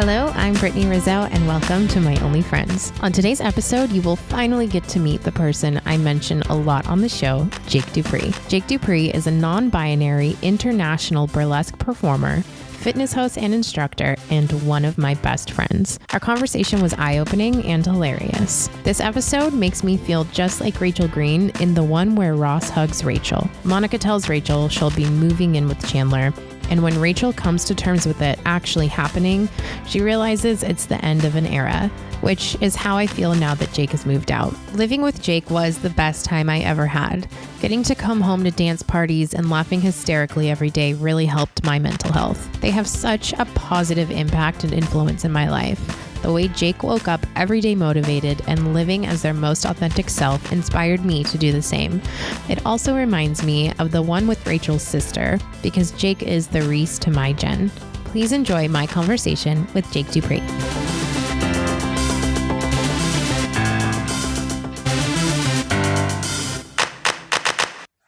Hello, I'm Brittany Rizzo, and welcome to My Only Friends. On today's episode, you will finally get to meet the person I mention a lot on the show, Jake Dupree. Jake Dupree is a non-binary international burlesque performer, fitness host and instructor, and one of my best friends. Our conversation was eye-opening and hilarious. This episode makes me feel just like Rachel Green in the one where Ross hugs Rachel. Monica tells Rachel she'll be moving in with Chandler, and when Rachel comes to terms with it actually happening, she realizes it's the end of an era, which is how I feel now that Jake has moved out. Living with Jake was the best time I ever had. Getting to come home to dance parties and laughing hysterically every day really helped my mental health. They have such a positive impact and influence in my life. The way Jake woke up every day motivated and living as their most authentic self inspired me to do the same. It also reminds me of the one with Rachel's sister, because Jake is the Reese to my Jen. Please enjoy my conversation with Jake Dupree.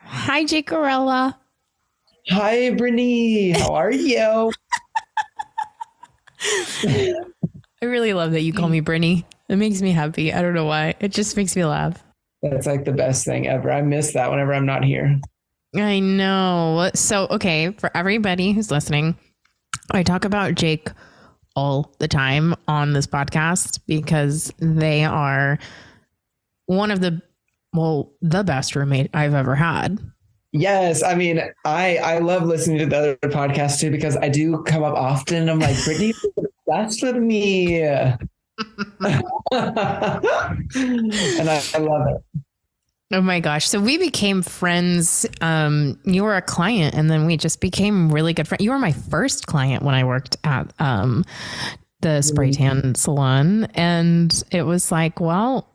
Hi, Jake Gorilla. Hi, Brittany. How are you? I really love that you call me Brittany. It makes me happy. I don't know why. It just makes me laugh. That's like the best thing ever. I miss that whenever I'm not here. I know. So, okay, for everybody who's listening, I talk about Jake all the time on this podcast because they are one of the best roommate I've ever had. Yes. I mean, I love listening to the other podcasts too, because I do come up often. I'm like, Brittany, that's with me. And I love it. Oh my gosh. So we became friends. You were a client and then we just became really good friends. You were my first client when I worked at the spray tan salon. And it was like, well,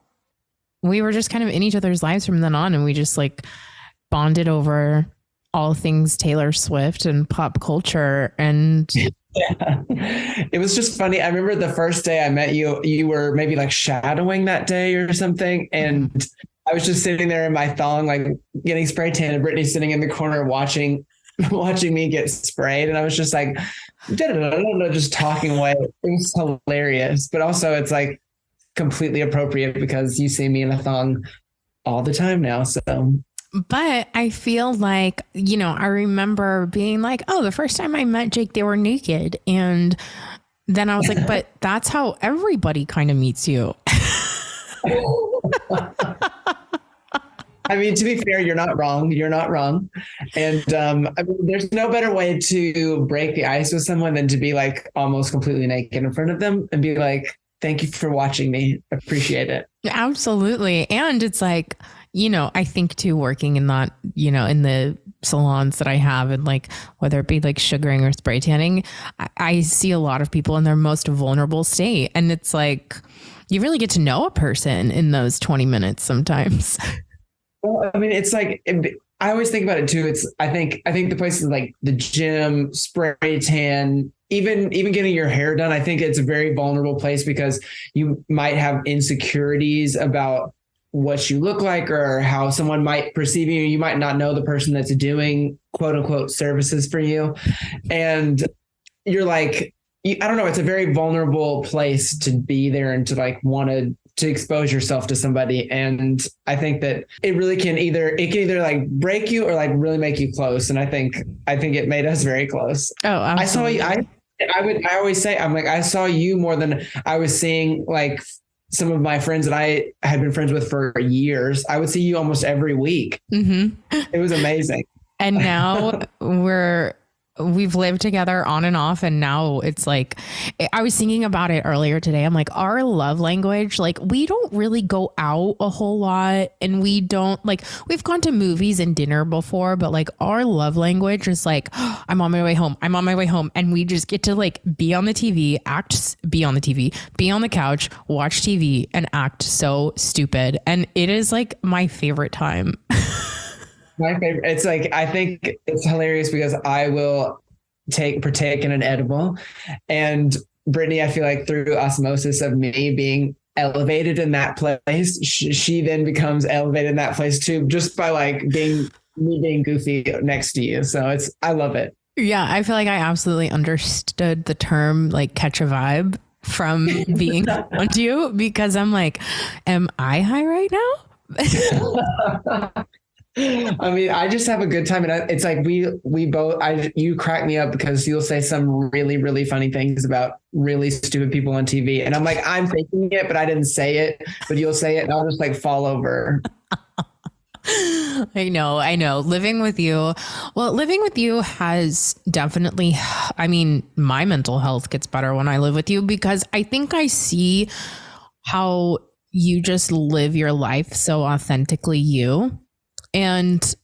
we were just kind of in each other's lives from then on. And we just like bonded over all things Taylor Swift and pop culture. And yeah, it was just funny. I remember the first day I met you, you were maybe like shadowing that day or something. And I was just sitting there in my thong, like getting spray tan, and Brittany sitting in the corner watching me get sprayed. And I was just like, just talking away. It was hilarious. But also it's like completely appropriate because you see me in a thong all the time now. So but I feel like, I remember being like, oh, the first time I met Jake, they were naked. And then I was like, but that's how everybody kind of meets you. I mean, to be fair, you're not wrong. You're not wrong. And I mean, there's no better way to break the ice with someone than to be like almost completely naked in front of them and be like, thank you for watching me. Appreciate it. Absolutely. And it's like, I think too, working in that, in the salons that I have and like, whether it be like sugaring or spray tanning, I see a lot of people in their most vulnerable state. And it's like, you really get to know a person in those 20 minutes sometimes. Well, I mean, it's like, I always think about it too. I think the places like the gym, spray tan, even getting your hair done, I think it's a very vulnerable place because you might have insecurities about what you look like or how someone might perceive you. You might not know the person that's doing quote unquote services for you. And you're like, I don't know. It's a very vulnerable place to be there and to like want to expose yourself to somebody. And I think that it really can either like break you or like really make you close. And I think it made us very close. Oh, absolutely. I saw you. I always say, I'm like, I saw you more than I was seeing like some of my friends that I had been friends with for years. I would see you almost every week. Mm-hmm. It was amazing. And now we've lived together on and off. And now it's like, I was thinking about it earlier today. I'm like, our love language, like we don't really go out a whole lot and we don't like, we've gone to movies and dinner before, but like our love language is like, oh, I'm on my way home. I'm on my way home. And we just get to like be on the TV, be on the couch, watch TV and act so stupid. And it is like my favorite time. My favorite. It's like, I think it's hilarious because I will partake in an edible, and Brittany, I feel like through osmosis of me being elevated in that place, she then becomes elevated in that place too, just by like being goofy next to you. So I love it. Yeah, I feel like I absolutely understood the term like catch a vibe from being around you because I'm like, am I high right now? I mean, I just have a good time, and it's like we both. You crack me up because you'll say some really really funny things about really stupid people on TV, and I'm like, I'm thinking it, but I didn't say it. But you'll say it, and I'll just like fall over. I know. Living with you has definitely, I mean, my mental health gets better when I live with you because I think I see how you just live your life so authentically you. And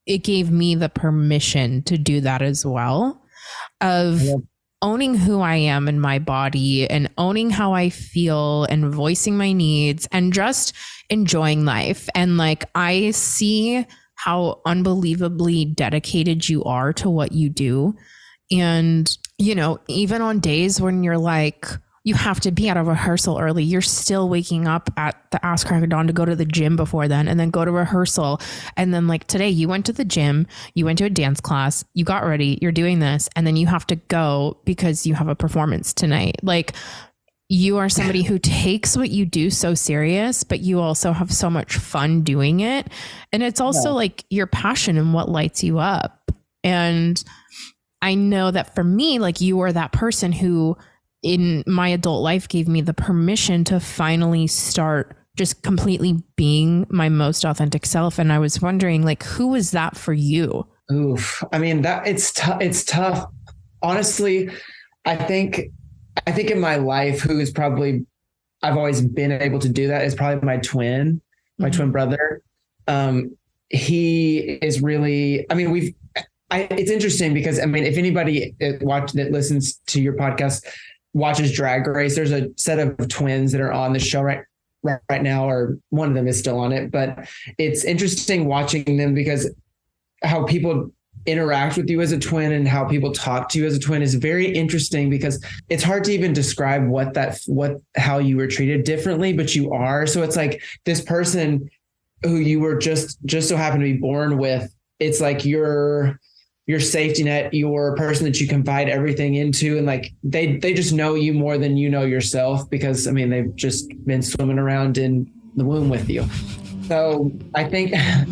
it gave me the permission to do that as well, of owning who I am in my body and owning how I feel and voicing my needs and just enjoying life. And like, I see how unbelievably dedicated you are to what you do. And, you know, even on days when you're like, you have to be at a rehearsal early, you're still waking up at the ass crack of dawn to go to the gym before then and then go to rehearsal. And then like today you went to the gym, you went to a dance class, you got ready, you're doing this, and then you have to go because you have a performance tonight. Like, you are somebody who takes what you do so serious, but you also have so much fun doing it. And it's also like your passion and what lights you up. And I know that for me, like, you are that person who in my adult life gave me the permission to finally start just completely being my most authentic self. And I was wondering, like, who was that for you? Oof. I mean, that it's tough. Honestly, I think in my life, who is probably, I've always been able to do that, is probably my twin brother. He is really, I mean, it's interesting because, I mean, if anybody that listens to your podcast watches Drag Race, there's a set of twins that are on the show right now, or one of them is still on it, but it's interesting watching them because how people interact with you as a twin and how people talk to you as a twin is very interesting because it's hard to even describe how you were treated differently, but you are. So it's like this person who you were just so happened to be born with. It's like your safety net, your person that you confide everything into. And like, they just know you more than you know yourself because, I mean, they've just been swimming around in the womb with you. So I think, I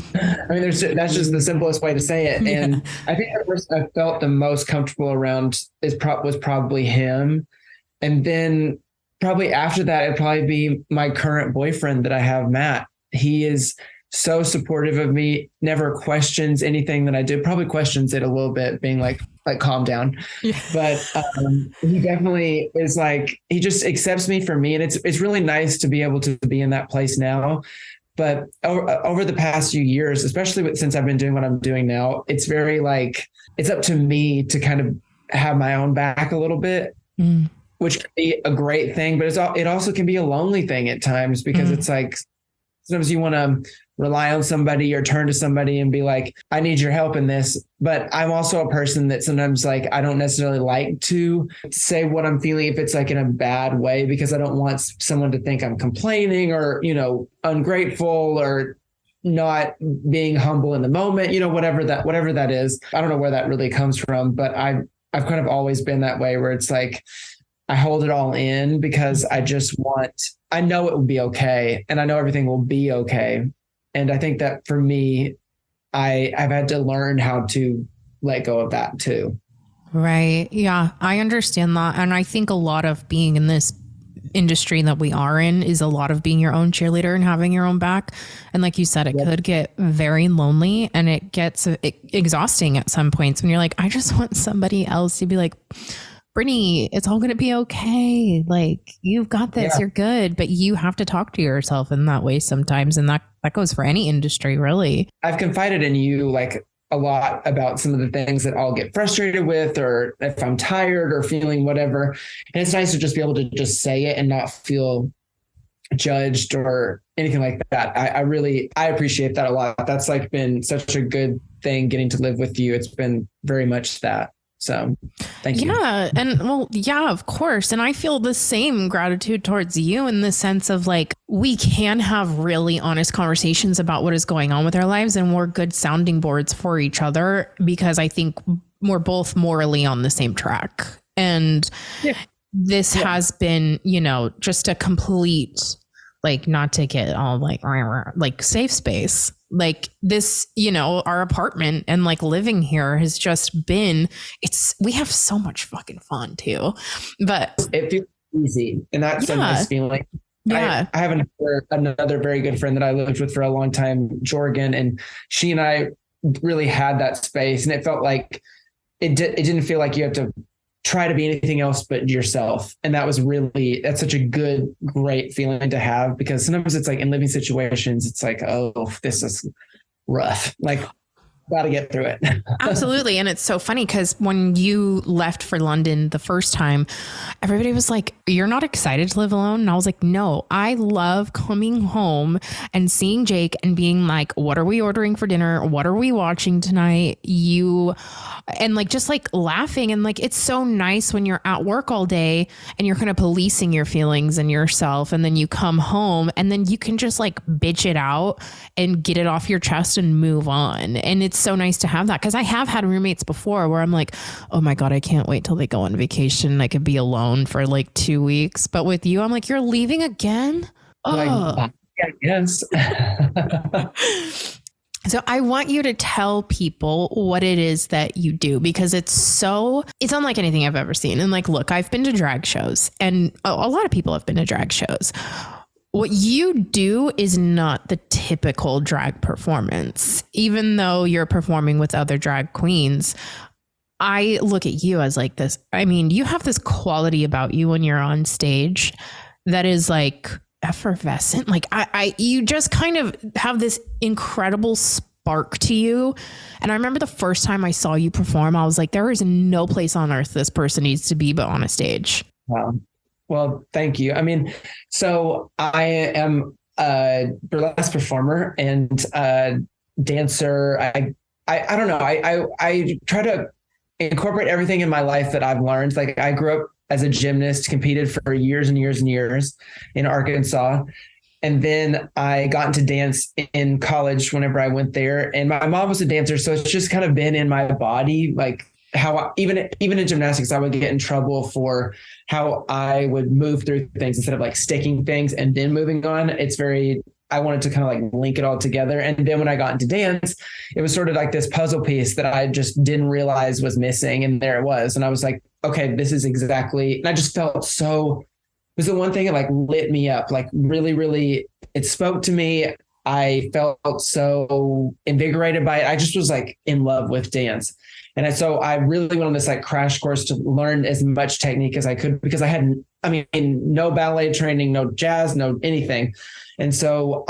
mean, that's just the simplest way to say it. And yeah. I think the person I felt the most comfortable around was probably him. And then probably after that, it'd probably be my current boyfriend that I have, Matt. He is so supportive of me, never questions anything that I do, probably questions it a little bit, being like calm down. Yeah. But he definitely is like, he just accepts me for me. And it's really nice to be able to be in that place now. But over the past few years, especially since I've been doing what I'm doing now, it's very like, it's up to me to kind of have my own back a little bit, which can be a great thing, but it also can be a lonely thing at times because it's like, sometimes you want to rely on somebody or turn to somebody and be like, I need your help in this. But I'm also a person that sometimes like, I don't necessarily like to say what I'm feeling if it's like in a bad way, because I don't want someone to think I'm complaining or, you know, ungrateful or not being humble in the moment, you know, whatever that is. I don't know where that really comes from, but I've kind of always been that way where it's like, I hold it all in because I know it will be okay. And I know everything will be okay. And I think that for me, I've had to learn how to let go of that too. Right. Yeah, I understand that. And I think a lot of being in this industry that we are in is a lot of being your own cheerleader and having your own back. And like you said, it could get very lonely and it gets exhausting at some points when you're like, I just want somebody else to be like, Brittany, it's all going to be okay. Like, you've got this, you're good, but you have to talk to yourself in that way sometimes. And that goes for any industry, really. I've confided in you like a lot about some of the things that I'll get frustrated with, or if I'm tired or feeling whatever. And it's nice to just be able to just say it and not feel judged or anything like that. I appreciate that a lot. That's like been such a good thing getting to live with you. It's been very much that. So thank you. Yeah. And well, yeah, of course. And I feel the same gratitude towards you in the sense of like, we can have really honest conversations about what is going on with our lives, and we're good sounding boards for each other, because I think we're both morally on the same track. And this has been, you know, just a complete, like, not to get all like safe space. Like this, you know, our apartment and like living here has just been, we have so much fucking fun too. But it feels easy. And that's a nice feeling. Yeah. I have another very good friend that I lived with for a long time, Jorgen, and she and I really had that space, and it felt like it didn't feel like you have to try to be anything else but yourself. And that's such a great feeling to have, because sometimes it's like in living situations, it's like, oh, this is rough. Like, got to get through it. Absolutely. And it's so funny because when you left for London the first time, everybody was like, you're not excited to live alone? And I was like, no, I love coming home and seeing Jake and being like, what are we ordering for dinner? What are we watching tonight? And like, just like laughing. And like, it's so nice when you're at work all day and you're kind of policing your feelings and yourself. And then you come home and then you can just like bitch it out and get it off your chest and move on. And it's so nice to have that, because I have had roommates before where I'm like, oh my God, I can't wait till they go on vacation. I could be alone for like 2 weeks. But with you, I'm like, you're leaving again? Oh, yes. So I want you to tell people what it is that you do, because it's unlike anything I've ever seen. And like, look, I've been to drag shows, and a lot of people have been to drag shows. What you do is not the typical drag performance. Even though you're performing with other drag queens, I look at you as like this. I mean, you have this quality about you when you're on stage that is like effervescent. Like you just kind of have this incredible spark to you. And I remember the first time I saw you perform, I was like, there is no place on earth this person needs to be but on a stage. Wow. Well, thank you. I mean, so I am a burlesque performer and dancer. I don't know. I try to incorporate everything in my life that I've learned. Like, I grew up as a gymnast, competed for years and years and years in Arkansas. And then I got into dance in college whenever I went there. And my mom was a dancer, so it's just kind of been in my body, like how even in gymnastics, I would get in trouble for how I would move through things instead of like sticking things and then moving on. I wanted to kind of like link it all together. And then when I got into dance, it was sort of like this puzzle piece that I just didn't realize was missing. And there it was. And I was like, okay, this is exactly, and I just felt so, it was the one thing that like lit me up, like really, really, it spoke to me. I felt so invigorated by it. I just was like in love with dance. And so I really went on this like crash course to learn as much technique as I could, because no ballet training, no jazz, no anything. And so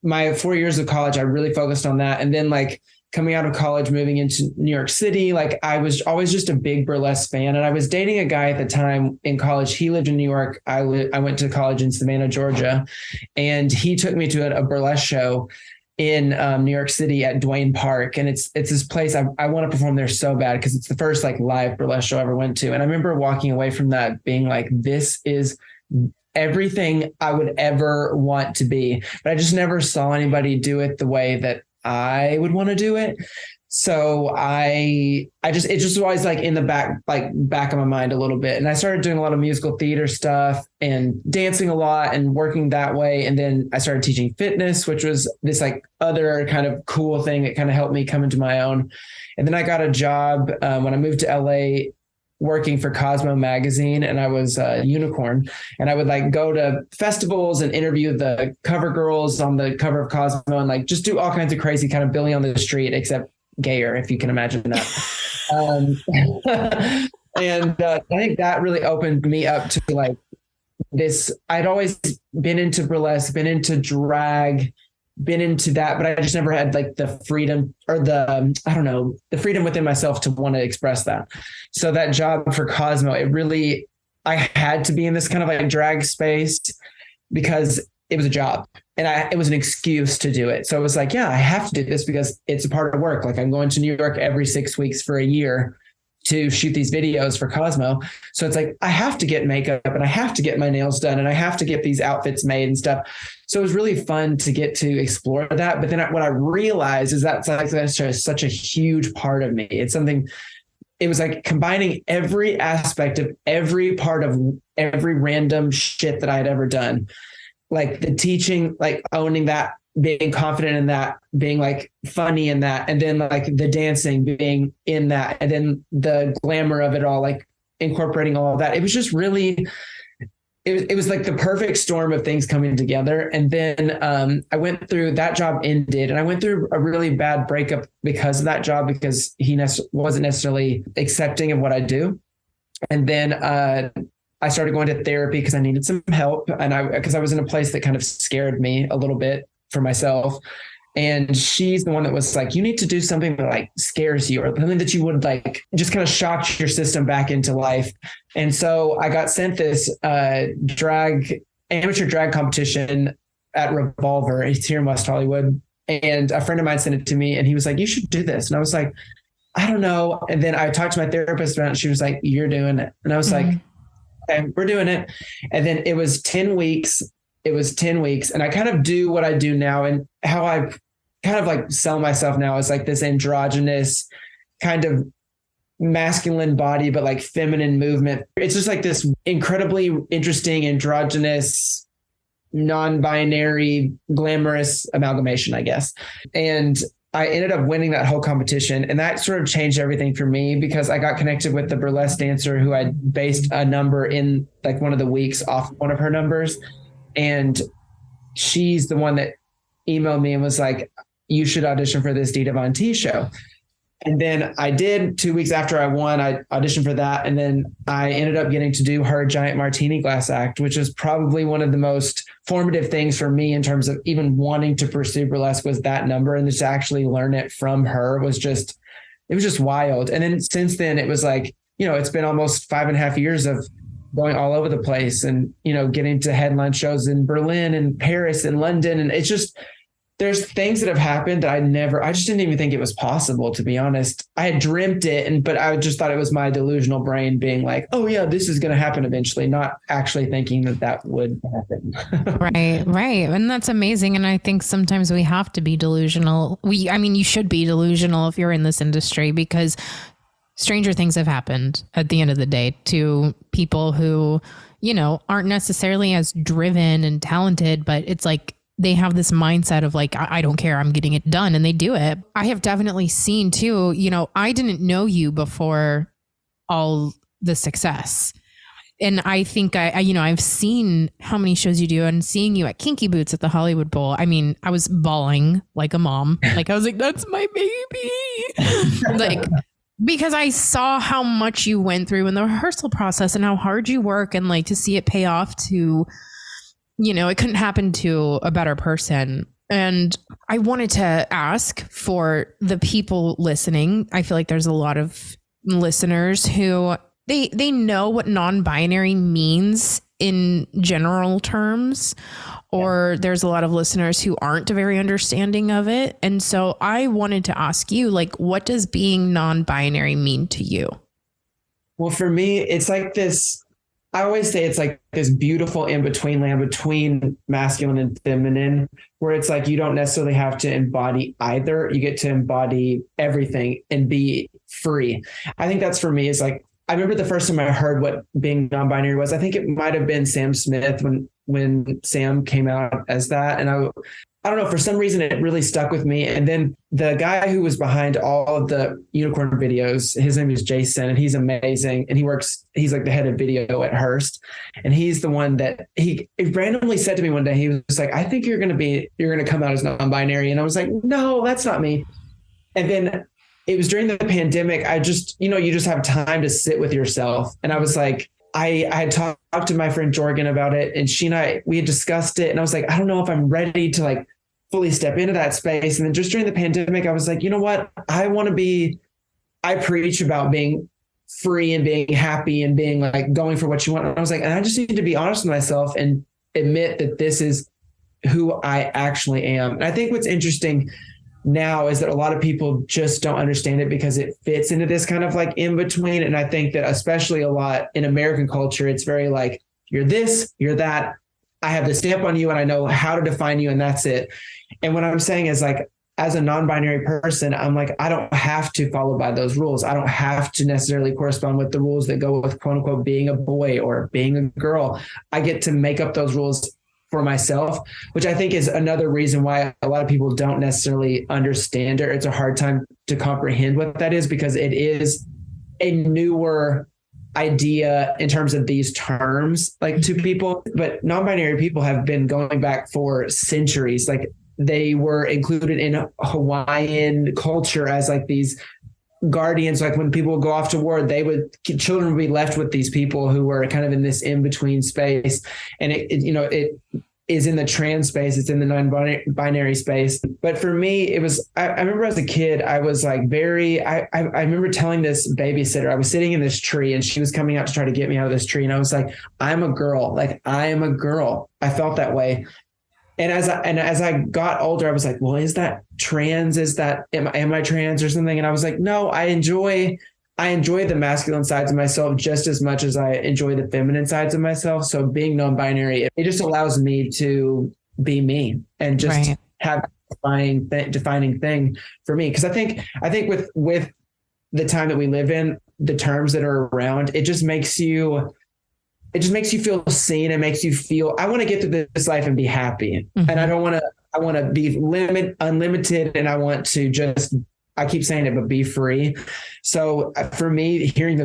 my 4 years of college, I really focused on that. And then like coming out of college, moving into New York City, like I was always just a big burlesque fan. And I was dating a guy at the time in college. He lived in New York. I went to college in Savannah, Georgia, and he took me to a burlesque show in New York City at Duane Park. And it's this place I want to perform there so bad, because it's the first like live burlesque show I ever went to. And I remember walking away from that being like, this is everything I would ever want to be. But I just never saw anybody do it the way that I would want to do it. So it just always like in the back of my mind a little bit. And I started doing a lot of musical theater stuff and dancing a lot and working that way. And then I started teaching fitness, which was this like other kind of cool thing that kind of helped me come into my own. And then I got a job when I moved to LA, working for Cosmo magazine, and I was a unicorn, and I would like go to festivals and interview the cover girls on the cover of Cosmo and like just do all kinds of crazy kind of Billy on the street, except gayer, if you can imagine that. I think that really opened me up to like this. I'd always been into burlesque, been into drag, been into that, but I just never had like the freedom or the freedom within myself to want to express that. So that job for Cosmo, I had to be in this kind of like drag space because it was a job and it was an excuse to do it. So it was like, yeah, I have to do this because it's a part of work. Like, I'm going to New York every 6 weeks for a year to shoot these videos for Cosmo. So it's like, I have to get makeup and I have to get my nails done and I have to get these outfits made and stuff. So it was really fun to get to explore that. But then what I realized is that's such a huge part of me. It's something it was like combining every aspect of every part of every random shit that I had ever done. Like the teaching, like owning that, being confident in that, being like funny in that, and then like the dancing, being in that, and then the glamour of it all, like incorporating all of that. It was just really, it was like the perfect storm of things coming together. And then I went through, that job ended, and I went through a really bad breakup because of that job, because he wasn't necessarily accepting of what I do. And then I started going to therapy because I needed some help, and because I was in a place that kind of scared me a little bit for myself. And she's the one that was like, you need to do something that like scares you, or something that you would like just kind of shock your system back into life. And so I got sent this amateur drag competition at Revolver. It's here in West Hollywood. And a friend of mine sent it to me, and he was like, you should do this. And I was like, I don't know. And then I talked to my therapist about it, and she was like, you're doing it. And I was like, okay, we're doing it. And then it was 10 weeks. And I kind of do what I do now, and how I kind of like sell myself now is like this androgynous kind of masculine body, but like feminine movement. It's just like this incredibly interesting androgynous, non-binary, glamorous amalgamation, I guess. And I ended up winning that whole competition, and that sort of changed everything for me, because I got connected with the burlesque dancer who had based a number in like one of the weeks off one of her numbers. And she's the one that emailed me and was like, you should audition for this Dita Von T show. And then I did. 2 weeks after I won, I auditioned for that. And then I ended up getting to do her giant martini glass act, which is probably one of the most formative things for me in terms of even wanting to pursue burlesque, was that number. And just to actually learn it from her was just wild. And then since then it was like, it's been almost 5.5 years of going all over the place, and, getting to headline shows in Berlin and Paris and London. And it's just, there's things that have happened that I just didn't even think it was possible, to be honest. I had dreamt it, but I just thought it was my delusional brain being like, oh yeah, this is going to happen eventually, not actually thinking that would happen. Right. And that's amazing. And I think sometimes we have to be delusional. You should be delusional if you're in this industry, because stranger things have happened at the end of the day to people who, aren't necessarily as driven and talented, but it's like they have this mindset of like, I don't care, I'm getting it done, and they do it. I have definitely seen too, I didn't know you before all the success. And I think I've seen how many shows you do, and seeing you at Kinky Boots at the Hollywood Bowl. I mean, I was bawling like a mom. Like I was like, that's my baby. Like, because I saw how much you went through in the rehearsal process and how hard you work, and like to see it pay off to, it couldn't happen to a better person. And I wanted to ask for the people listening. I feel like there's a lot of listeners who they know what non-binary means in general terms, or there's a lot of listeners who aren't very understanding of it. And so I wanted to ask you, like, what does being non-binary mean to you? Well, for me, it's like this, I always say it's like this beautiful in-between land between masculine and feminine, where it's like, you don't necessarily have to embody either. You get to embody everything and be free. I think that's, for me, is like, I remember the first time I heard what being non-binary was. I think it might've been Sam Smith when Sam came out as that. And I don't know, for some reason it really stuck with me. And then the guy who was behind all of the unicorn videos, his name is Jason, and he's amazing. And he's like the head of video at Hearst. And he's the one that he randomly said to me one day, he was like, I think you're going to come out as non-binary. And I was like, no, that's not me. And then it was during the pandemic. I just, you just have time to sit with yourself. And I was like, I had talked to my friend Jorgen about it, and she and we had discussed it. And I was like, I don't know if I'm ready to like fully step into that space. And then just during the pandemic, I was like, you know what? I preach about being free and being happy and being like going for what you want. And I was like, and I just need to be honest with myself and admit that this is who I actually am. And I think what's interesting now is that a lot of people just don't understand it because it fits into this kind of like in between. And I think that especially a lot in American culture, it's very like, you're this, you're that. I have the stamp on you and I know how to define you, and that's it. And what I'm saying is like, as a non-binary person, I'm like, I don't have to follow by those rules. I don't have to necessarily correspond with the rules that go with quote unquote being a boy or being a girl. I get to make up those rules for myself, which I think is another reason why a lot of people don't necessarily understand it. It's a hard time to comprehend what that is, because it is a newer idea in terms of these terms, like to people, but non-binary people have been going back for centuries. Like they were included in Hawaiian culture as like these guardians. Like when people would go off to war, children would be left with these people who were kind of in this in-between space. And it is in the trans space, it's in the non-binary space. But for me, it was, I remember as a kid, I was like I remember telling this babysitter, I was sitting in this tree and she was coming out to try to get me out of this tree. And I was like, I'm a girl. Like I am a girl. I felt that way. And as I got older, I was like, well, is that trans? Am I trans or something? And I was like, no, I enjoy the masculine sides of myself just as much as I enjoy the feminine sides of myself. So being non-binary, it just allows me to be me and just have a defining thing for me. Because I think with the time that we live in, the terms that are around, it just makes you feel seen. It makes you feel, I want to get through this life and be happy. Mm-hmm. And I want to be unlimited. And I want to just, I keep saying it, but be free. So for me, hearing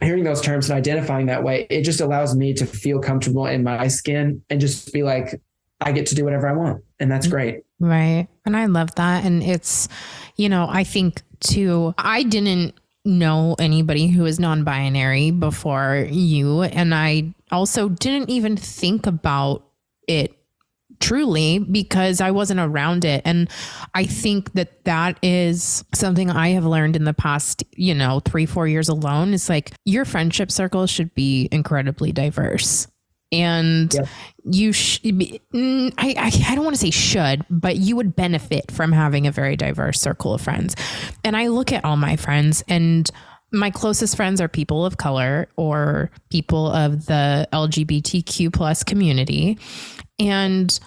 those terms and identifying that way, it just allows me to feel comfortable in my skin and just be like, I get to do whatever I want. And that's great. Right. And I love that. And it's, I think too, I didn't know anybody who is non-binary before you. And I also didn't even think about it truly because I wasn't around it. And I think that is something I have learned in the past, 3-4 years alone. It's like your friendship circle should be incredibly diverse. And you should be, I don't want to say should, but you would benefit from having a very diverse circle of friends. And I look at all my friends, and my closest friends are people of color or people of the LGBTQ plus community. And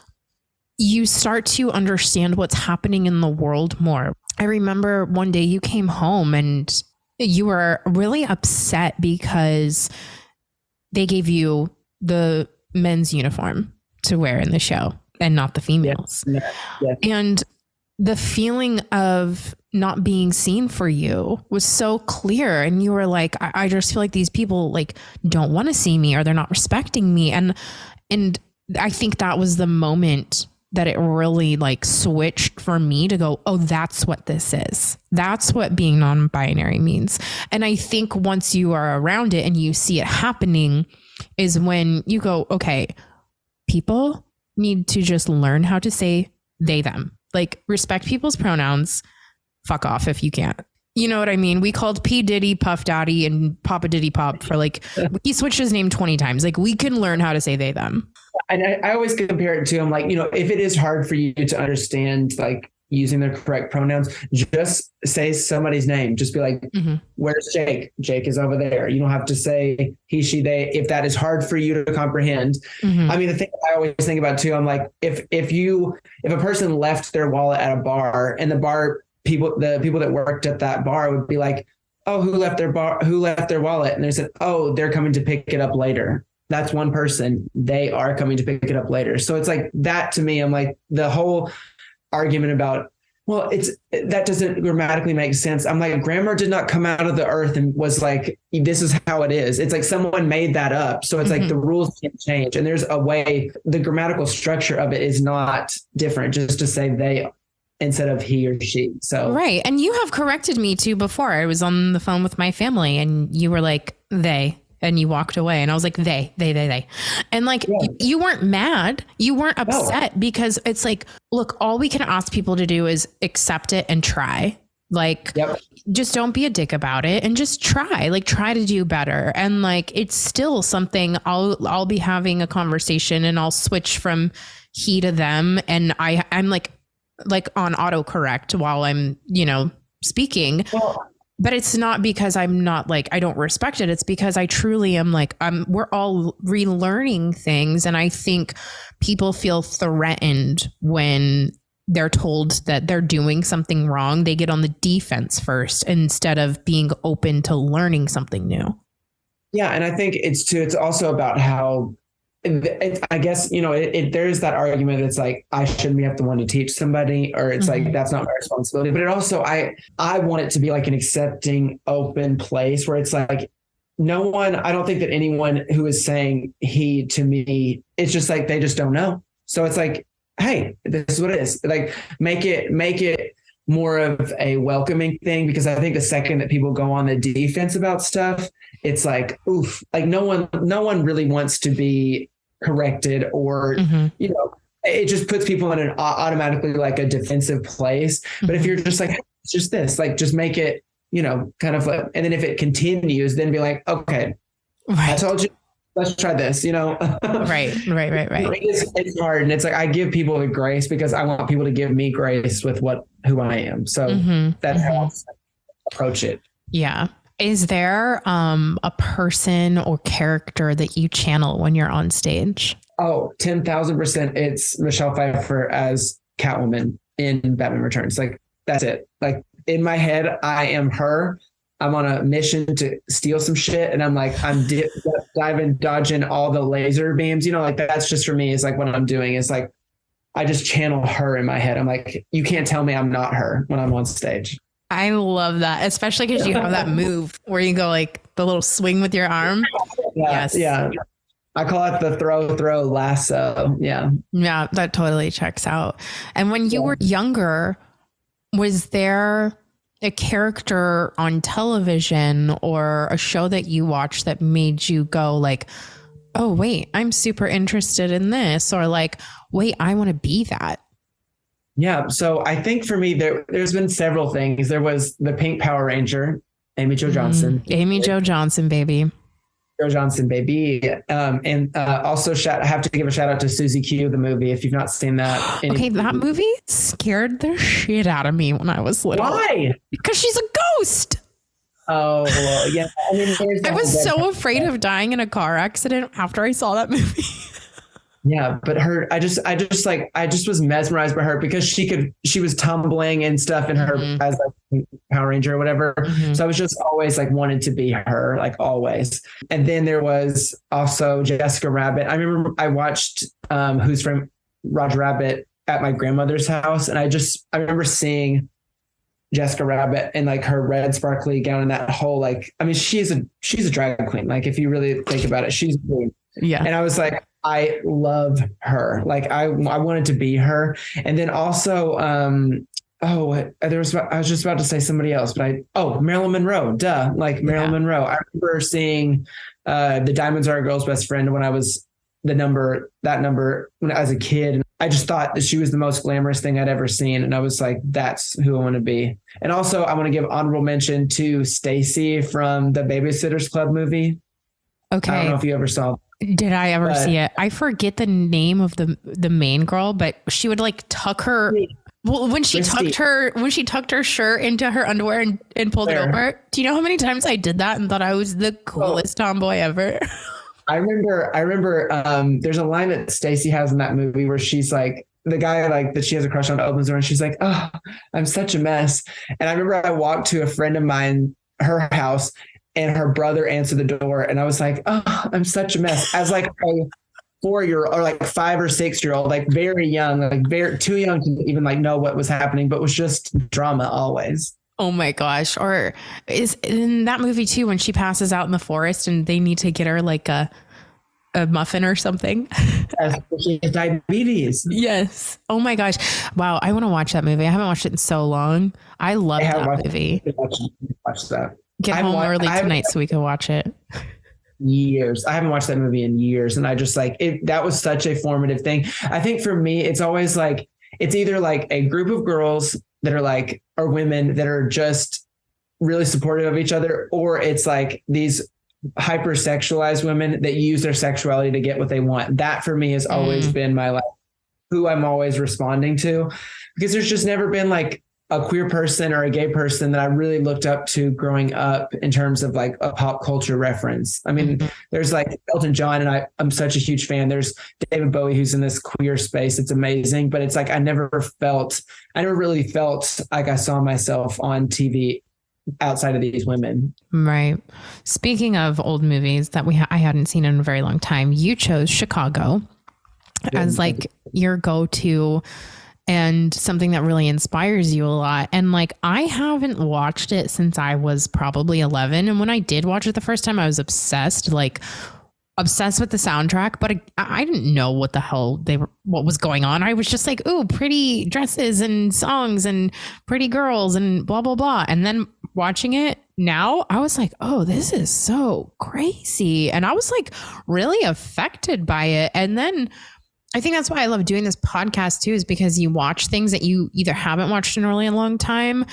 you start to understand what's happening in the world more. I remember one day you came home and you were really upset because they gave you the men's uniform to wear in the show and not the females. Yeah. And the feeling of not being seen for you was so clear. And you were like, I just feel like these people like don't want to see me or they're not respecting me. And I think that was the moment that it really like switched for me to go, oh, that's what this is. That's what being non-binary means. And I think once you are around it and you see it happening is when you go, okay, people need to just learn how to say they, them, like respect people's pronouns, fuck off if you can't. You know what I mean? We called P. Diddy Puff Daddy and Papa Diddy Pop for like, he switched his name 20 times. Like we can learn how to say they, them. And I always compare it to him, like, if it is hard for you to understand, like using the correct pronouns, just say somebody's name. Just be like, Where's Jake? Jake is over there. You don't have to say he, she, they, if that is hard for you to comprehend. I mean, the thing I always think about too, I'm like, if a person left their wallet at a bar and the people that worked at that bar would be like, oh, who left their wallet? And they said, oh, they're coming to pick it up later. That's one person. They are coming to pick it up later. So it's like that to me. I'm like, the whole argument about, well, that doesn't grammatically make sense. I'm like, grammar did not come out of the earth and was like, this is how it is. It's like someone made that up. So it's like the rules can change. And there's a way, the grammatical structure of it is not different, just to say they instead of he or she. So right. And you have corrected me too before. I was on the phone with my family and you were like, they. And you walked away and I was like, they. And like, you weren't mad. You weren't upset because it's like, look, all we can ask people to do is accept it and try. Like, just don't be a dick about it and just try to do better. And like, it's still something I'll be having a conversation and I'll switch from he to them. And I'm like on autocorrect while I'm, speaking. Well, but it's not because I'm not like, I don't respect it. It's because I truly am like, we're all relearning things. And I think people feel threatened when they're told that they're doing something wrong, they get on the defense first instead of being open to learning something new. Yeah. And I think it's also about how I guess, there's that argument that's like, I shouldn't have the one to teach somebody, or it's like, that's not my responsibility. But it also, I want it to be like an accepting, open place where it's like, I don't think that anyone who is saying he to me, it's just like, they just don't know. So it's like, hey, this is what it is. Like, make it more of a welcoming thing, because I think the second that people go on the defense about stuff, it's like, oof, like no one really wants to be corrected, or it just puts people in an automatically like a defensive place. But if you're just like, it's just this, like, just make it, kind of like, and then if it continues, then be like, okay, I told you, let's try this, Right. It's hard. And it's like, I give people the grace because I want people to give me grace with who I am. So that's how I approach it. Yeah. Is there a person or character that you channel when you're on stage? Oh, 10,000%. It's Michelle Pfeiffer as Catwoman in Batman Returns. Like, that's it. Like, in my head, I am her. I'm on a mission to steal some shit. And I'm like, I'm diving, dodging all the laser beams, like that's just for me is like what I'm doing. It's like, I just channel her in my head. I'm like, you can't tell me I'm not her when I'm on stage. I love that, especially because you have that move where you go like the little swing with your arm. Yes. Yeah. I call it the throw lasso. Yeah. Yeah, that totally checks out. And when you were younger, was there a character on television or a show that you watched that made you go like, oh, wait, I'm super interested in this, or like, wait, I want to be that? Yeah. So I think for me, there's been several things. There was the Pink Power Ranger, Amy Jo Johnson. Amy Jo Johnson, baby. Jo Johnson, baby. And also I have to give a shout out to Susie Q, the movie, if you've not seen that. Okay, that movie scared the shit out of me when I was little. Why? Because she's a ghost. Oh, well, yeah. I was so afraid of dying in a car accident after I saw that movie. Yeah, but I just was mesmerized by her because she was tumbling and stuff in her as like Power Ranger or whatever. So I was just always like wanted to be her, like always. And then there was also Jessica Rabbit. I remember I watched Who's From Roger Rabbit at my grandmother's house, and I remember seeing Jessica Rabbit in like her red sparkly gown and that whole like, I mean, she's a drag queen. Like if you really think about it, she's queen. Yeah. And I was like, I love her. Like I wanted to be her. And then also, I was just about to say somebody else, but Marilyn Monroe, duh. Like Marilyn Monroe. I remember seeing The Diamonds Are a Girl's Best Friend when I was that number when I was a kid. And I just thought that she was the most glamorous thing I'd ever seen. And I was like, that's who I want to be. And also I want to give honorable mention to Stacy from the Babysitter's Club movie. Okay. I don't know if you ever saw. Did I ever see it? I forget the name of the main girl, but she would like tuck her. Well, when she tucked her shirt into her underwear and pulled it over. Do you know how many times I did that and thought I was the coolest tomboy ever? I remember. There's a line that Stacy has in that movie where she's like, the guy like that she has a crush on opens the door and she's like, oh, I'm such a mess. And I remember I walked to a friend of mine, her house, and her brother answered the door. And I was like, oh, I'm such a mess. As like a 4-year-old or like 5 or 6-year-old, like very young, like very too young to even like know what was happening, but was just drama always. Oh my gosh. Or is in that movie too, when she passes out in the forest and they need to get her like a muffin or something. Yes, she has diabetes. Yes. Oh my gosh. Wow. I want to watch that movie. I haven't watched it in so long. I love that movie. Watch that. Get home early tonight so we can watch it. Years. I haven't watched that movie in years. And I just like it. That was such a formative thing. I think for me, it's always like, it's either like a group of girls that are like, or women that are just really supportive of each other, or it's like these hypersexualized women that use their sexuality to get what they want. That for me has always been my like, who I'm always responding to, because there's just never been like a queer person or a gay person that I really looked up to growing up in terms of like a pop culture reference. I mean, there's like Elton John, and I'm such a huge fan. There's David Bowie, who's in this queer space. It's amazing, but it's like I never really felt like I saw myself on TV outside of these women. Right. Speaking of old movies that I hadn't seen in a very long time, you chose Chicago as like your go-to and something that really inspires you a lot. And like, I haven't watched it since I was probably 11. And when I did watch it the first time, I was obsessed with the soundtrack, but I didn't know what the hell what was going on. I was just like, ooh, pretty dresses and songs and pretty girls and blah, blah, blah. And then watching it now, I was like, oh, this is so crazy. And I was like really affected by it. And then I think that's why I love doing this podcast too, is because you watch things that you either haven't watched in a really long time.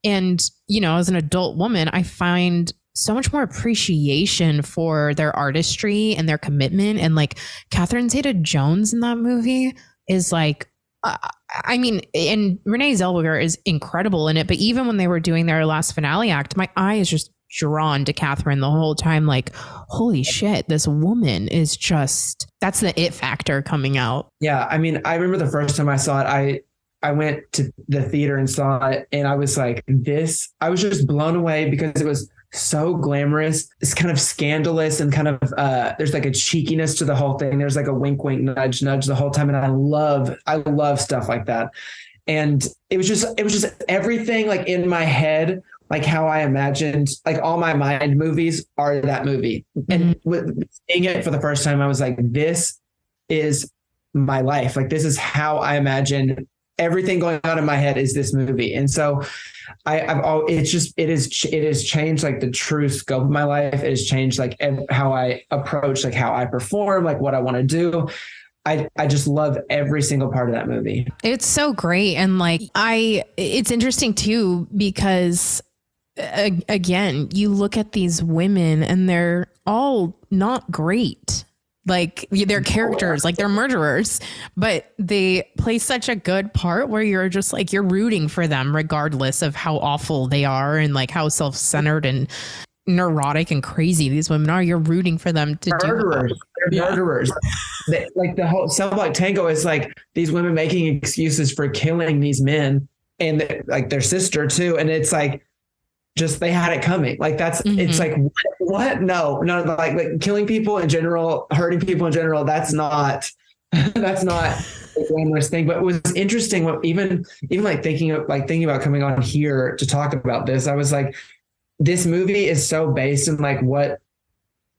And, you know, as an adult woman, I find so much more appreciation for their artistry and their commitment. And like Catherine Zeta-Jones in that movie is like, I mean, and Renee Zellweger is incredible in it. But even when they were doing their last finale act, my eye is just drawn to Catherine the whole time. Like, holy shit, this woman is just, that's the it factor coming out. Yeah. I mean, I remember the first time I saw it, I went to the theater and saw it, and I was like, I was just blown away because it was so glamorous. It's kind of scandalous and kind of, there's like a cheekiness to the whole thing. There's like a wink, wink, nudge, nudge the whole time. And I love stuff like that. And it was just everything like in my head, like how I imagined, like all my mind movies are that movie. And seeing it for the first time, I was like, this is my life. Like, this is how I imagine everything going on in my head is this movie. And so it has changed like the true scope of my life. It has changed like how I approach, like how I perform, like what I want to do. I just love every single part of that movie. It's so great. And like, it's interesting too, because again, you look at these women and they're all not great. Like, they're characters, like they're murderers, but they play such a good part where you're just like, you're rooting for them regardless of how awful they are and like how self-centered and neurotic and crazy these women are. You're rooting for them to murderers. do They're murderers. Like the whole Cell Block Tango is like these women making excuses for killing these men and like their sister too. And it's like, just they had it coming. Like it's like, what? No, like killing people in general, hurting people in general. That's not a glamorous thing. But it was interesting. Even like thinking about coming on here to talk about this, I was like, this movie is so based in like what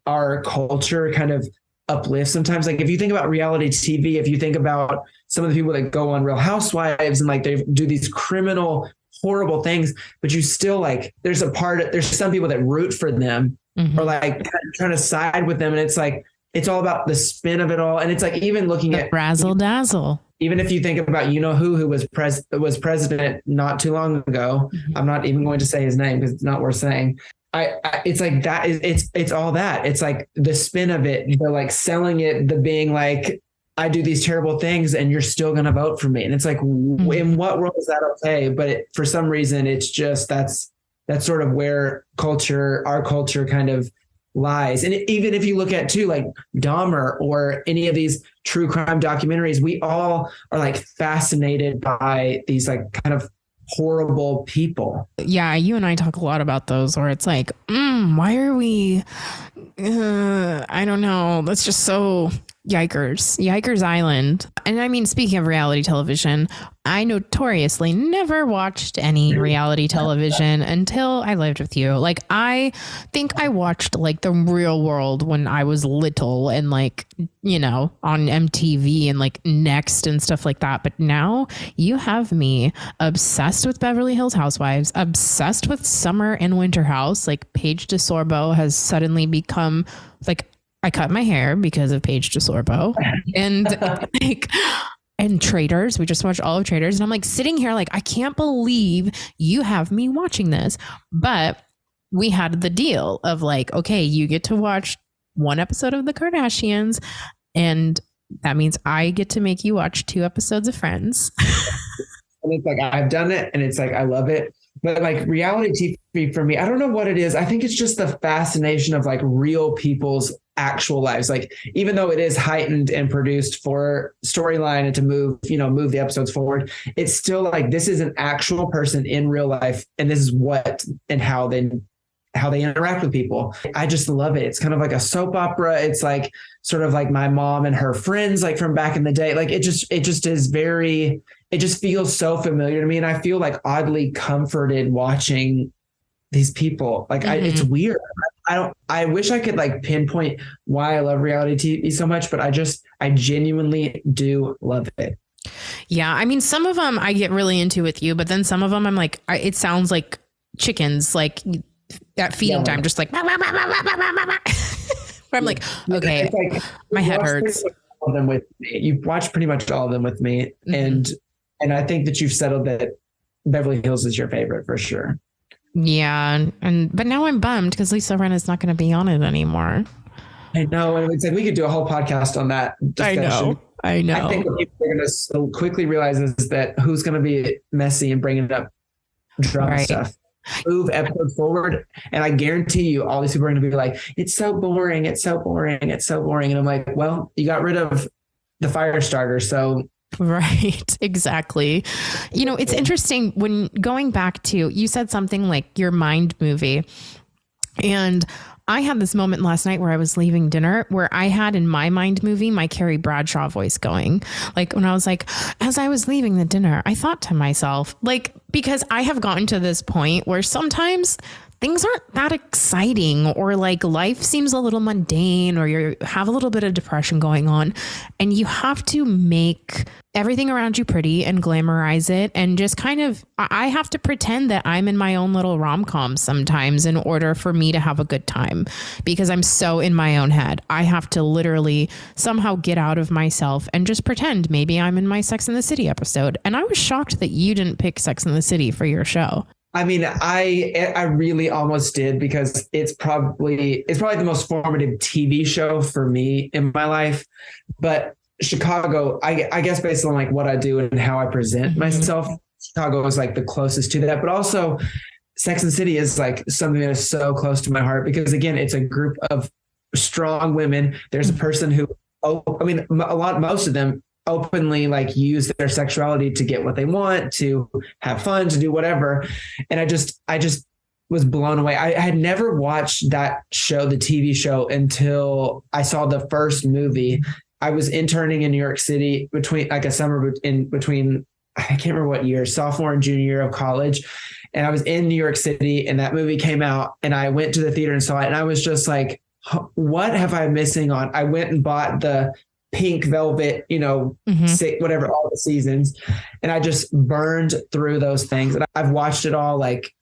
our culture kind of uplifts sometimes. Like if you think about reality TV, if you think about some of the people that go on Real Housewives and like they do these criminal horrible things, but you still like, there's some people that root for them or like trying to side with them. And it's like, it's all about the spin of it all. And it's like, even looking at razzle dazzle, even if you think about, who was president not too long ago, I'm not even going to say his name because it's not worth saying. It's like that is, it's all that. It's like the spin of it, they're like selling it, the being like, I do these terrible things and you're still going to vote for me. And it's like, in what world is that okay? But for some reason, it's just, that's sort of where our culture kind of lies. And even if you look at too, like Dahmer or any of these true crime documentaries, we all are like fascinated by these like kind of horrible people. Yeah. You and I talk a lot about those where it's like, why are we, I don't know. That's just so Yikers Island. And I mean, speaking of reality television, I notoriously never watched any reality television until I lived with you. Like, I think I watched like The Real World when I was little and like, on MTV and like Next and stuff like that. But now you have me obsessed with Beverly Hills Housewives, obsessed with Summer and Winter House. Like Paige DeSorbo has suddenly become like, I cut my hair because of Paige DeSorbo and like, and Traitors. We just watched all of Traitors and I'm like sitting here like, I can't believe you have me watching this. But we had the deal of like, okay, you get to watch one episode of The Kardashians and that means I get to make you watch 2 episodes of Friends. and it's like, I've done it and it's like, I love it. But like reality TV for me, I don't know what it is. I think it's just the fascination of like real people's actual lives. Like, even though it is heightened and produced for storyline and to move the episodes forward, it's still like, this is an actual person in real life. And this is what and how they interact with people. I just love it. It's kind of like a soap opera. It's like sort of like My Mom and Her Friends, like from back in the day. Like it just feels so familiar to me. And I feel like oddly comforted watching these people. Like it's weird. I wish I could like pinpoint why I love reality TV so much, but I genuinely do love it. Yeah. I mean, some of them I get really into with you, but then some of them I'm like, it sounds like chickens, like at feeding time, just like, where I'm like, okay, like, my head hurts. All of them with me. You've watched pretty much all of them with me. And I think that you've settled that Beverly Hills is your favorite for sure. Yeah. But now I'm bummed because Lisa Rinna's not going to be on it anymore. I know. And it's like, we could do a whole podcast on that discussion. I know. I think what people are going to so quickly realize is that who's going to be messy and bringing up drama stuff. Move episode forward, and I guarantee you all these people are going to be like, it's so boring, it's so boring, it's so boring. And I'm like, well, you got rid of the fire starter, so right, exactly. It's interesting when going back to, you said something like your mind movie, and I had this moment last night where I was leaving dinner where I had in my mind movie my Carrie Bradshaw voice going. Like when I was like, as I was leaving the dinner, I thought to myself, like, because I have gotten to this point where sometimes things aren't that exciting, or like life seems a little mundane, or you have a little bit of depression going on, and you have to make everything around you pretty and glamorize it. And just kind of, I have to pretend that I'm in my own little rom-com sometimes in order for me to have a good time, because I'm so in my own head. I have to literally somehow get out of myself and just pretend maybe I'm in my Sex and the City episode. And I was shocked that you didn't pick Sex and the City for your show. I mean, I really almost did, because it's probably the most formative TV show for me in my life. But Chicago, I guess based on like what I do and how I present myself, Chicago is like the closest to that. But also Sex and the City is like something that is so close to my heart, because again, it's a group of strong women. There's a person who, most of them openly like use their sexuality to get what they want, to have fun, to do whatever. And I just was blown away. I had never watched that show, the TV show, until I saw the first movie. I was interning in New York City between like a summer between, I can't remember what year, sophomore and junior year of college. And I was in New York City and that movie came out, and I went to the theater and saw it. And I was just like, what have I missing on? I went and bought the pink velvet, whatever, all the seasons. And I just burned through those things. And I've watched it all like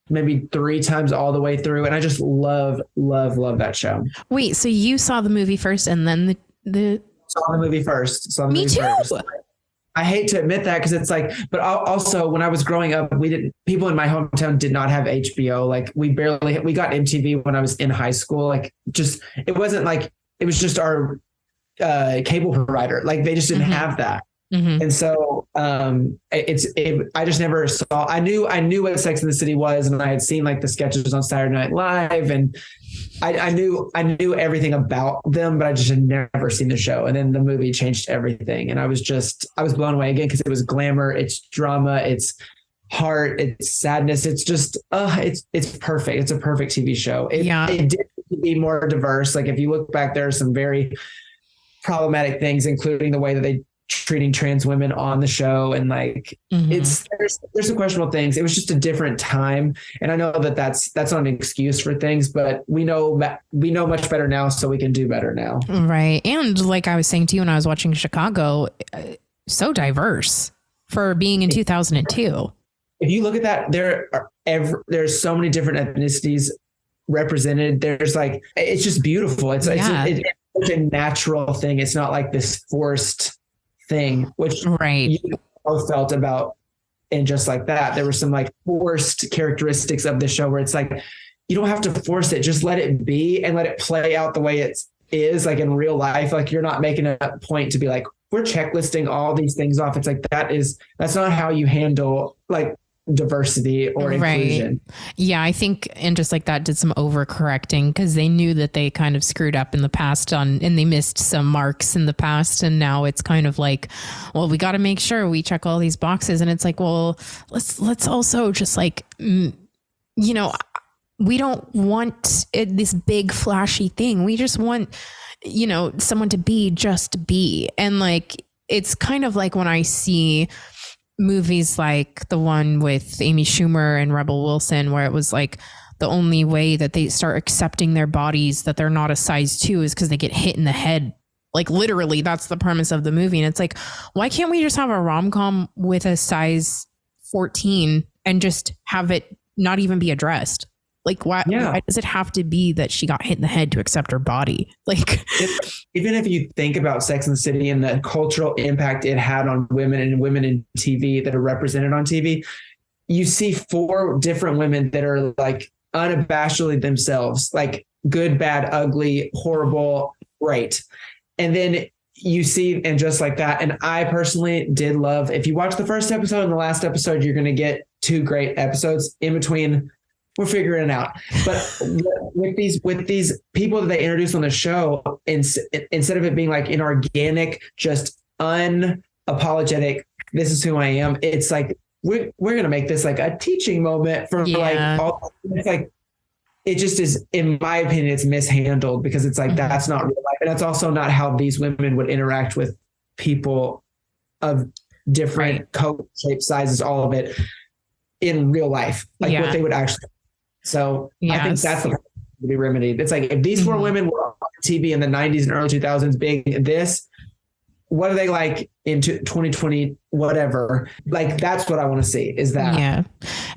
maybe 3 times all the way through. And I just love that show. Wait, so you saw the movie first and then saw the movie first. Me too. First. I hate to admit that, because it's like, but also when I was growing up, people in my hometown did not have HBO. Like we got MTV when I was in high school. Like it was just our cable provider. Like they just didn't have that. And so I just never saw, I knew what Sex and the City was, and I had seen like the sketches on Saturday Night Live, and I knew everything about them, but I just had never seen the show. And then the movie changed everything. And I was blown away again, because it was glamour, it's drama, it's heart, it's sadness. It's just, it's perfect. It's a perfect TV show. It did be more diverse. Like if you look back, there are some very problematic things, including the way that they treating trans women on the show. And like, there's some questionable things. It was just a different time. And I know that that's not an excuse for things, but we know much better now, so we can do better now. Right. And like I was saying to you when I was watching Chicago, so diverse for being in 2002. If you look at that, there's so many different ethnicities represented. There's like, it's just beautiful. It's such a natural thing. It's not like this forced thing, which you both felt about. And just like that, there were some like forced characteristics of the show where it's like, you don't have to force it. Just let it be and let it play out the way it is, like in real life. Like you're not making a point to be like, we're checklisting all these things off. It's like, that's not how you handle like diversity or inclusion. Yeah, I think and just like that did some overcorrecting because they knew that they kind of screwed up in the past and they missed some marks in the past, and now it's kind of like, well, we got to make sure we check all these boxes, and it's like, well, let's also just like, you know, we don't want this big flashy thing. We just want, you know, someone to be just be, and like it's kind of like when I see movies like the one with Amy Schumer and Rebel Wilson, where it was like the only way that they start accepting their bodies that they're not a size 2 is because they get hit in the head. Like literally, that's the premise of the movie. And it's like, why can't we just have a rom-com with a size 14 and just have it not even be addressed? Like, why does it have to be that she got hit in the head to accept her body? Like, even if you think about Sex and the City and the cultural impact it had on women and women in TV that are represented on TV, you see 4 different women that are like unabashedly themselves, like good, bad, ugly, horrible, great. And then you see, and just like that. And I personally did love, if you watch the first episode and the last episode, you're going to get 2 great episodes in between. We're figuring it out. But with these people that they introduce on the show, instead of it being like an organic, just unapologetic, this is who I am, it's like we're gonna make this like a teaching moment for like all. It's like it just is, in my opinion, it's mishandled because it's like that's not real life, and that's also not how these women would interact with people of different coat, shape, sizes, all of it in real life, like what they would actually. So I think that's the to be remedied. It's like if these 4 women were on TV in the 90s and early 2000s being this, what are they like into 2020, whatever? Like, that's what I want to see is that. Yeah.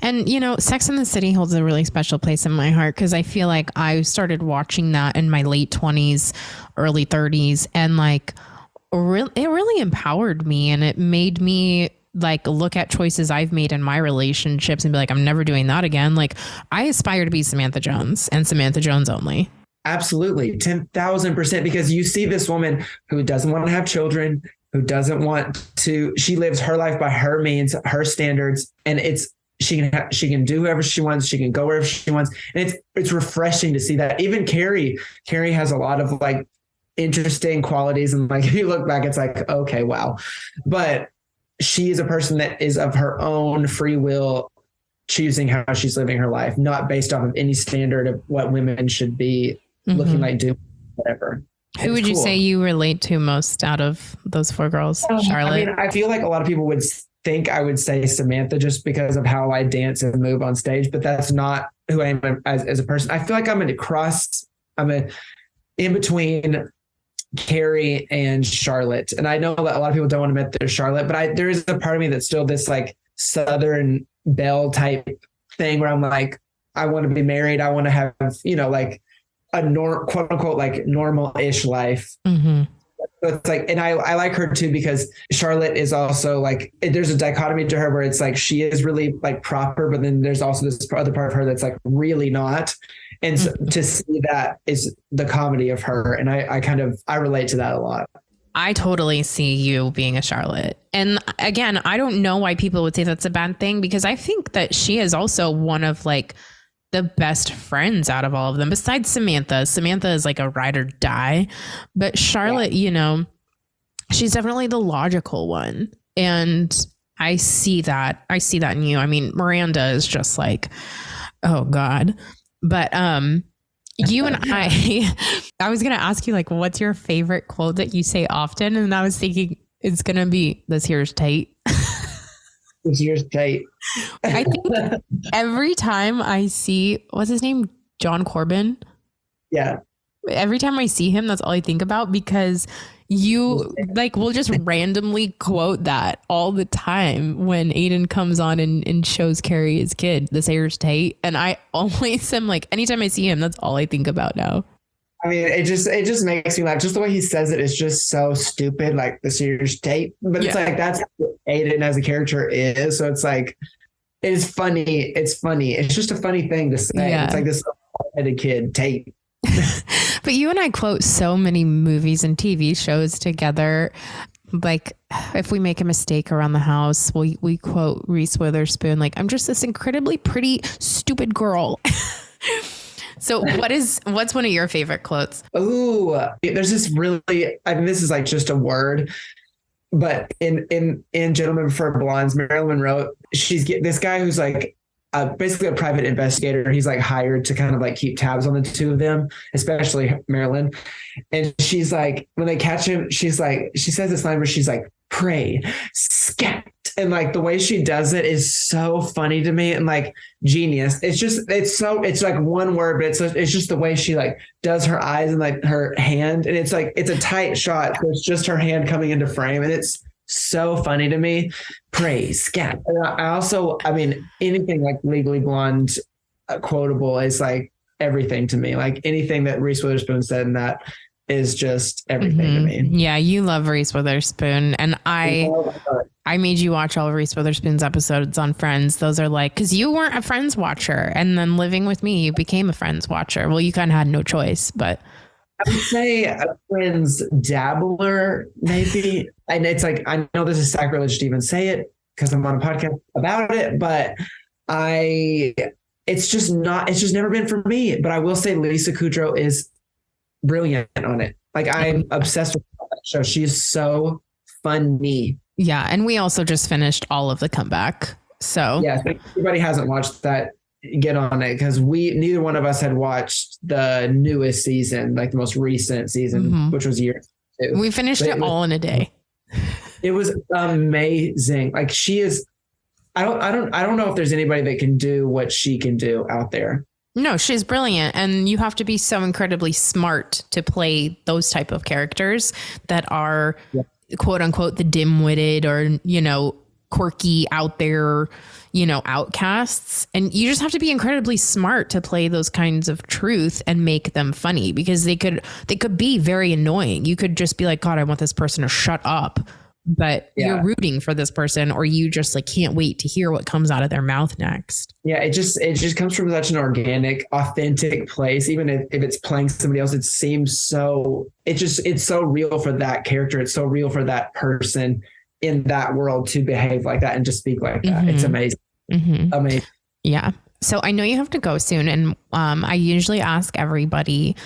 And, you know, Sex and the City holds a really special place in my heart because I feel like I started watching that in my late 20s, early 30s. And like, it really empowered me, and it made me like look at choices I've made in my relationships and be like, I'm never doing that again. Like, I aspire to be Samantha Jones and Samantha Jones only. Absolutely. 10,000%. Because you see this woman who doesn't want to have children, who doesn't want to, she lives her life by her means, her standards. And she can do whoever she wants. She can go wherever she wants. And it's refreshing to see that. Even Carrie has a lot of like interesting qualities. And like, if you look back, it's like, okay, wow. But she is a person that is of her own free will, choosing how she's living her life, not based off of any standard of what women should be looking like, doing whatever. Who would you say you relate to most out of those 4 girls? Charlotte? I mean, I feel like a lot of people would think I would say Samantha just because of how I dance and move on stage, but that's not who I am as a person. I feel like I'm in between Carrie and Charlotte. And I know that a lot of people don't want to admit they're Charlotte, but there is a part of me that's still this like Southern belle type thing where I'm like, I want to be married. I want to have, you know, like a quote unquote, like normal-ish life. So it's like, and I like her too, because Charlotte is also like, there's a dichotomy to her where it's like, she is really like proper, but then there's also this other part of her that's like really not. And so to see that is the comedy of her. And I relate to that a lot. I totally see you being a Charlotte. And again, I don't know why people would say that's a bad thing, because I think that she is also one of like the best friends out of all of them, besides Samantha. Samantha is like a ride or die, but Charlotte, you know, she's definitely the logical one. And I see that in you. I mean, Miranda is just like, oh God. But you and I was going to ask you, like, what's your favorite quote that you say often? And I was thinking it's going to be, this here's tight. This here's tight. I think every time I see, what's his name? John Corbin. Yeah. Every time I see him, that's all I think about, because you like will just randomly quote that all the time when Aiden comes on and shows Carrie his kid, this hair's tight. And I always am like, anytime I see him, that's all I think about now. I mean, it just makes me laugh. Just the way he says it is just so stupid, like this here's tight. But it's like, that's what Aiden as a character is. So it's like, it is funny. It's funny. It's just a funny thing to say. Yeah. It's like this headed kid, tight. But you and I quote so many movies and TV shows together. Like if we make a mistake around the house, we quote Reese Witherspoon, like, I'm just this incredibly pretty, stupid girl. So what's one of your favorite quotes? Ooh, there's this really, I mean, this is like just a word, but in Gentlemen Prefer Blondes, Marilyn Monroe, this guy who's like basically a private investigator. He's like hired to kind of like keep tabs on the two of them, especially Marilyn. And she's like, when they catch him, she says this line where she's like, pray, scat. And like the way she does it is so funny to me and like genius. It's like one word, but it's just the way she like does her eyes and like her hand. And it's like, it's a tight shot. So it's just her hand coming into frame. And it's so funny to me. Praise, scat. And I mean, anything like Legally Blonde quotable is like everything to me. Like anything that Reese Witherspoon said in that is just everything to me. Yeah, you love Reese Witherspoon. And I made you watch all of Reese Witherspoon's episodes on Friends. Those are like, because you weren't a Friends watcher. And then living with me, you became a Friends watcher. Well, you kind of had no choice, but I would say a Friends dabbler, maybe. And it's like, I know this is sacrilege to even say it because I'm on a podcast about it, but it's just never been for me. But I will say Lisa Kudrow is brilliant on it. Like I'm obsessed with that show. She's so funny. Yeah. And we also just finished all of The Comeback. So yeah, if anybody hasn't watched that, get on it, because neither one of us had watched the newest season, like the most recent season, which was year 2. We finished it all in a day. It was amazing. Like she is, I don't know if there's anybody that can do what she can do out there. No, she's brilliant. And you have to be so incredibly smart to play those type of characters that are quote unquote the dim-witted or, quirky out there, outcasts. And you just have to be incredibly smart to play those kinds of truth and make them funny, because they could be very annoying. You could just be like, God, I want this person to shut up. But you're rooting for this person, or you just like can't wait to hear what comes out of their mouth next. Yeah, it just comes from such an organic, authentic place. Even if it's playing somebody else, it seems so. It's so real for that character. It's so real for that person in that world to behave like that and to speak like that. It's amazing. Amazing. Yeah. So I know you have to go soon, and I usually ask everybody,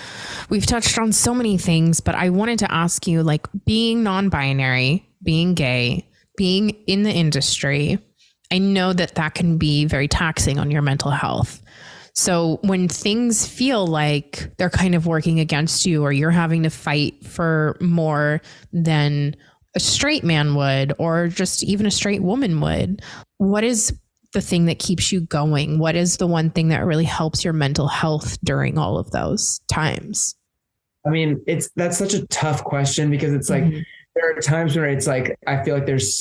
we've touched on so many things, but I wanted to ask you, like, being non-binary, being gay, being in the industry, I know that can be very taxing on your mental health. So when things feel like they're kind of working against you, or you're having to fight for more than a straight man would, or just even a straight woman would, what is the thing that keeps you going? What is the one thing that really helps your mental health during all of those times? I mean, that's such a tough question, because it's like, there are times where it's like, I feel like there's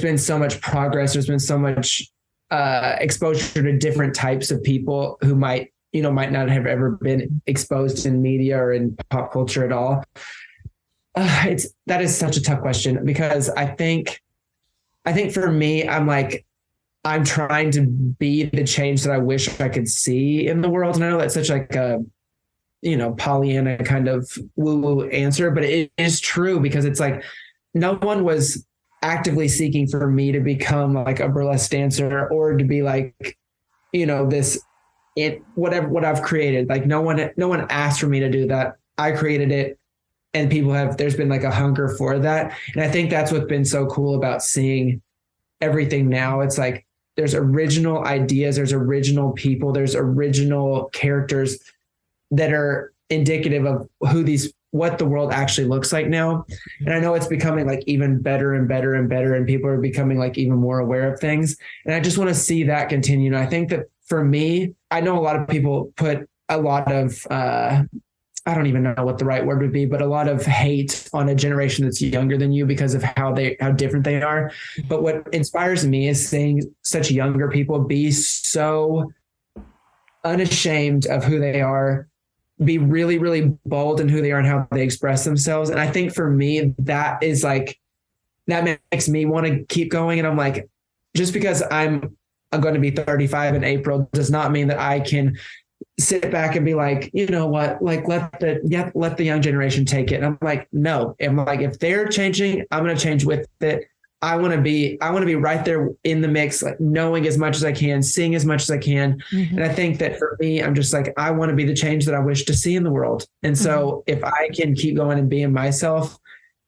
been so much progress. There's been so much exposure to different types of people who might not have ever been exposed in media or in pop culture at all. That is such a tough question, because I think for me, I'm trying to be the change that I wish I could see in the world. And I know that's such like a, Pollyanna kind of woo-woo answer, but it is true, because it's like, no one was actively seeking for me to become like a burlesque dancer, or to be like, what I've created. Like no one asked for me to do that. I created it. And there's been like a hunger for that. And I think that's what's been so cool about seeing everything now. It's like, there's original ideas, there's original people, there's original characters that are indicative of what the world actually looks like now. And I know it's becoming like even better and better and better, and people are becoming like even more aware of things. And I just want to see that continue. And I think that for me, I know a lot of people put a lot of, I don't even know what the right word would be, but a lot of hate on a generation that's younger than you because of how different they are. But what inspires me is seeing such younger people be so unashamed of who they are, be really, really bold in who they are and how they express themselves. And I think for me, that makes me want to keep going. And I'm like, just because I'm going to be 35 in April does not mean that I can sit back and be like, you know what, like let the young generation take it. And I'm like, no. I'm like, if they're changing, I'm going to change with it. I want to be right there in the mix, like knowing as much as I can, seeing as much as I can. Mm-hmm. And I think that for me, I'm just like, I want to be the change that I wish to see in the world. And so if I can keep going and being myself,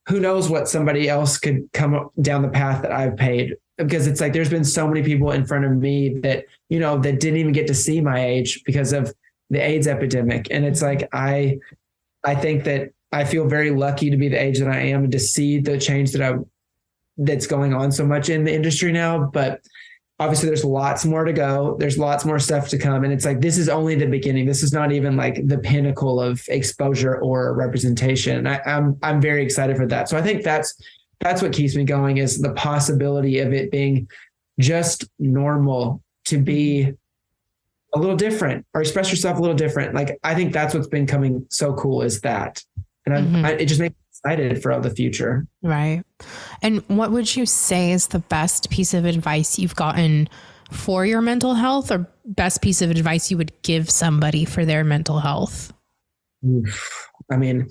who knows what somebody else could come down the path that I've paved. Because it's like, there's been so many people in front of me that, you know, that didn't even get to see my age because of the AIDS epidemic. And it's like, I think that I feel very lucky to be the age that I am and to see the change that's going on so much in the industry now. But obviously there's lots more to go. There's lots more stuff to come. And it's like, this is only the beginning. This is not even like the pinnacle of exposure or representation. I'm very excited for that. So I think that's what keeps me going, is the possibility of it being just normal to be a little different or express yourself a little different. Like, I think that's what's been coming so cool, is that. And it just makes me excited for the future. Right. And what would you say is the best piece of advice you've gotten for your mental health, or best piece of advice you would give somebody for their mental health? I mean,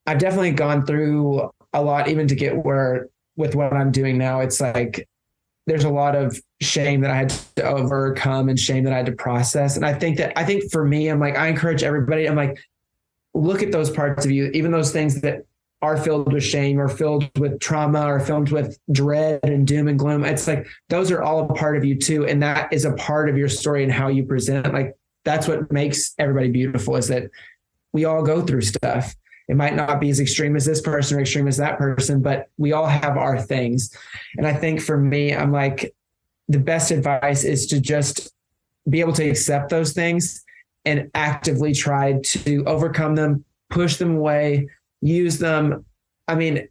I've definitely gone through a lot, even to get where with what I'm doing now. It's like, there's a lot of shame that I had to overcome and shame that I had to process. And I think for me, I'm like, I encourage everybody, I'm like, look at those parts of you, even those things that are filled with shame or filled with trauma or filled with dread and doom and gloom. It's like, those are all a part of you too. And that is a part of your story and how you present. Like, that's what makes everybody beautiful, is that we all go through stuff. It might not be as extreme as this person or extreme as that person, but we all have our things. And I think for me, I'm like, the best advice is to just be able to accept those things and actively try to overcome them, push them away, use them. I mean,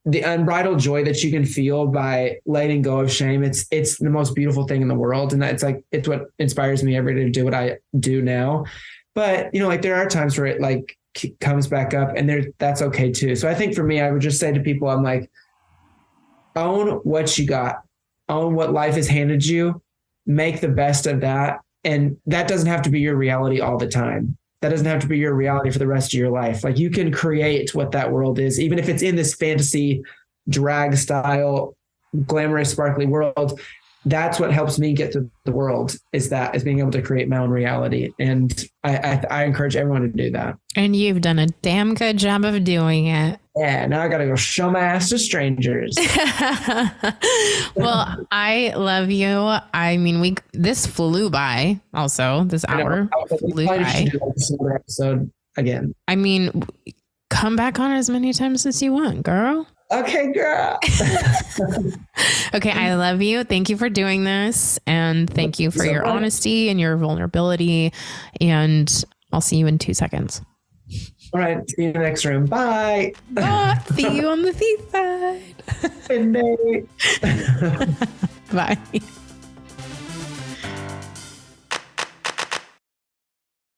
the unbridled joy that you can feel by letting go of shame, it's the most beautiful thing in the world. And it's what inspires me every day to do what I do now. But, you know, like, there are times where it like comes back up, and that's okay too. So I think for me, I would just say to people, I'm like, own what you got, own what life has handed you, make the best of that. And that doesn't have to be your reality all the time. That doesn't have to be your reality for the rest of your life. Like, you can create what that world is, even if it's in this fantasy drag style, glamorous, sparkly world. That's what helps me get through the world, is being able to create my own reality. And I encourage everyone to do that. And you've done a damn good job of doing it. Yeah. Now I got to go show my ass to strangers. Well, I love you. I mean, this flew by also, this hour flew by. Episode again. I mean, come back on as many times as you want, girl. Okay, girl. Okay, I love you. Thank you for doing this. And thank you for your honesty and your vulnerability. And I'll see you in 2 seconds. All right. See you in the next room. Bye. See you on the thief side. Good night. Bye.